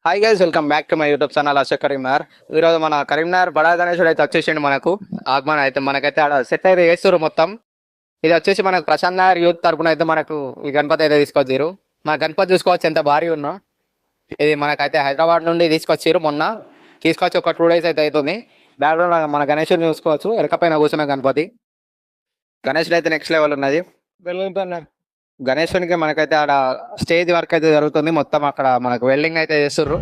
Hi guys, welcome back to my YouTube channel Ashok Karimnagar. ఈరోజు మన కరీంనగర్ బడా గణేశుడు అయితే వచ్చేసిండు మనకు. ఆగమన అయితే మనకైతే ఆడ సెట్ అయితే వేస్తారు మొత్తం. ఇది వచ్చేసి మనకు ప్రశాంత్ నగర్ యూత్ తరపున అయితే మనకు ఈ గణపతి అయితే తీసుకొచ్చారు. మన గణపతి చూసుకోవచ్చు ఎంత భారీ ఉన్నా. ఇది మనకైతే హైదరాబాద్ నుండి తీసుకొచ్చారు మొన్న. తీసుకొచ్చి ఒక 2 days అయితే అవుతుంది. బ్యాక్గ్రౌండ్ మన గణేశుడిని చూసుకోవచ్చు, ఎరకపైన కూర్చున్న గణపతి. గణేశుడు అయితే నెక్స్ట్ లెవెల్ ఉన్నది. గణేశునికి మనకైతే ఆడ స్టేజ్ వర్క్ అయితే జరుగుతుంది మొత్తం. అక్కడ మనకు వెల్డింగ్ అయితే చేస్తుర్రు.